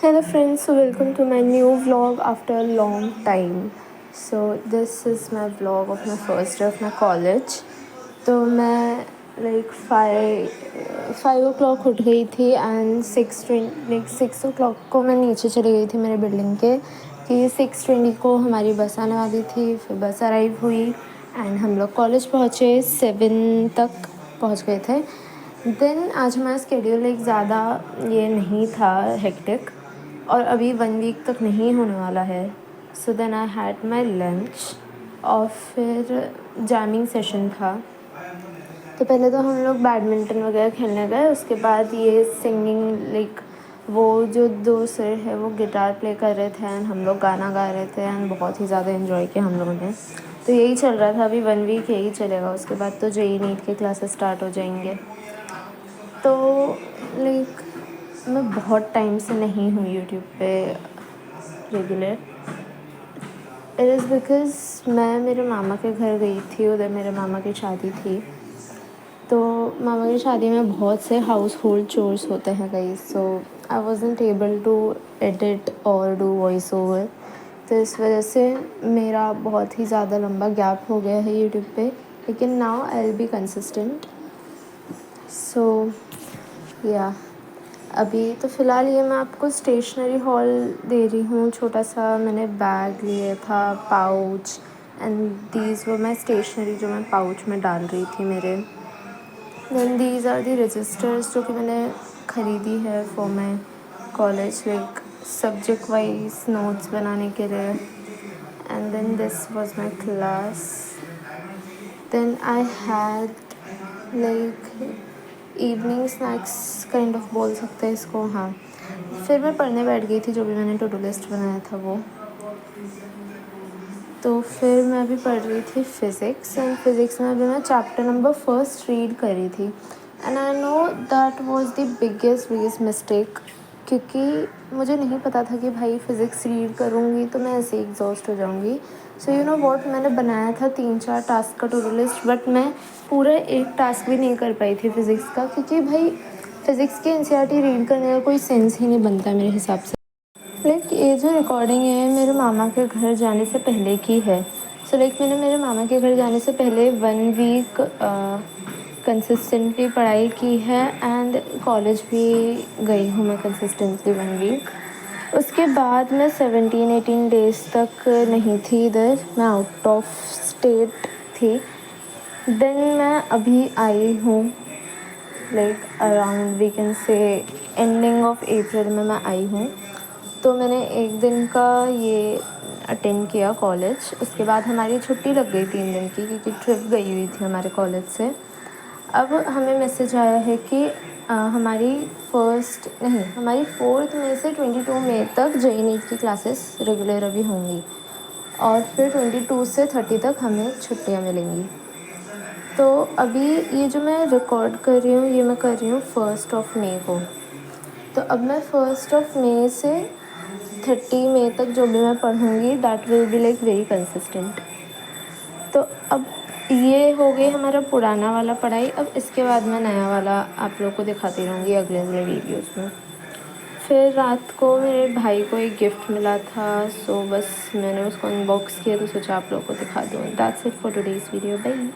Hello friends, so welcome to my new vlog after a long time. So this is my vlog of my first day of my college. तो मैं like five ओ clock उठ गई थी and 6 o'clock को मैं नीचे चली गई थी मेरे बिल्डिंग के कि 6:20 को हमारी बस आने वाली थी। फिर बस अराइव हुई एंड हम लोग कॉलेज पहुँचे, 7 तक पहुँच गए थे। देन आज हमारा स्केड्यूल एक ज़्यादा ये नहीं था हेक्टिक और अभी 1 वीक तक नहीं होने वाला है। So then I had my lunch और फिर जैमिंग सेशन था। तो पहले तो हम लोग बैडमिंटन वगैरह खेलने गए, उसके बाद ये सिंगिंग लाइक वो जो दो सर है वो गिटार प्ले कर रहे थे एंड हम लोग गाना गा रहे थे एंड बहुत ही ज़्यादा इन्जॉय किया हम लोगों ने। तो यही चल रहा था, अभी 1 वीक यही चलेगा, उसके बाद तो जेईई नीट के क्लासेस स्टार्ट हो जाएंगे। तो लाइक मैं बहुत टाइम से नहीं हूँ यूट्यूब पे रेगुलर। इट इज़ बिकॉज़ मैं मेरे मामा के घर गई थी, उधर मेरे मामा की शादी थी। तो मामा की शादी में बहुत से हाउस होल्ड चोर्स होते हैं guys, so I wasn't able to edit और डू वॉइस ओवर। तो इस वजह से मेरा बहुत ही ज़्यादा लंबा गैप हो गया है यूट्यूब पे, लेकिन now I will be consistent. So या अभी तो फ़िलहाल ये मैं आपको स्टेशनरी हॉल दे रही हूँ, छोटा सा मैंने बैग लिया था, पाउच एंड दीज वो मैं स्टेशनरी जो मैं पाउच में डाल रही थी मेरे। Then these are the registers जो कि मैंने ख़रीदी है for my college, like subject wise notes बनाने के लिए। And then this was my class. Then I had like evening snacks kind of बोल सकते हैं इसको, हाँ। फिर मैं पढ़ने बैठ गई थी, जो भी मैंने टू डू लिस्ट बनाया था वो। तो फिर मैं अभी पढ़ रही थी फ़िज़िक्स एंड फ़िज़िक्स में अभी मैं चैप्टर नंबर फर्स्ट रीड कर रही थी and I know that was the biggest mistake, क्योंकि मुझे नहीं पता था कि भाई फ़िज़िक्स रीड करूँगी तो मैं ऐसे ही एग्जॉस्ट हो जाऊँगी। सो यू नो व्हाट, मैंने बनाया था 3-4 टास्क का टू डू लिस्ट, बट मैं पूरा एक टास्क भी नहीं कर पाई थी फ़िज़िक्स का, क्योंकि भाई फ़िज़िक्स के एनसीईआरटी रीड करने का कोई सेंस ही नहीं बनता मेरे हिसाब से। लाइक ये जो रिकॉर्डिंग है मेरे मामा के घर जाने से पहले की है। सो लाइक मैंने मेरे मामा के घर जाने से पहले 1 वीक कंसिस्टेंटली पढ़ाई की है एंड कॉलेज भी गई हूँ मैं कंसिस्टेंटली 1 वीक। उसके बाद मैं 17-18 डेज़ तक नहीं थी इधर, मैं आउट ऑफ स्टेट थी। देन मैं अभी आई हूँ, like around we can say ending of April में मैं आई हूँ। तो मैंने एक दिन का ये अटेंड किया कॉलेज, उसके बाद हमारी छुट्टी लग गई 3 दिन की, क्योंकि ट्रिप गई हुई थी हमारे कॉलेज से। अब हमें मैसेज आया है कि हमारी 4 मई से 22 मई तक जेईई नीट की क्लासेस रेगुलर अभी होंगी और फिर 22 से 30 तक हमें छुट्टियां मिलेंगी। तो अभी ये जो मैं रिकॉर्ड कर रही हूँ ये मैं कर रही हूँ 1 मई को। तो अब मैं 1 मई से 30 मई तक जो भी मैं पढ़ूँगी that will be like very consistent. तो अब ये हो गई हमारा पुराना वाला पढ़ाई। अब इसके बाद मैं नया वाला आप लोग को दिखाती रहूँगी अगले अगले वीडियोज़ में। फिर रात को मेरे भाई को एक गिफ्ट मिला था, सो बस मैंने उसको अनबॉक्स किया, तो सोचा आप लोग को दिखा दूँ। That's it for today's video, bye.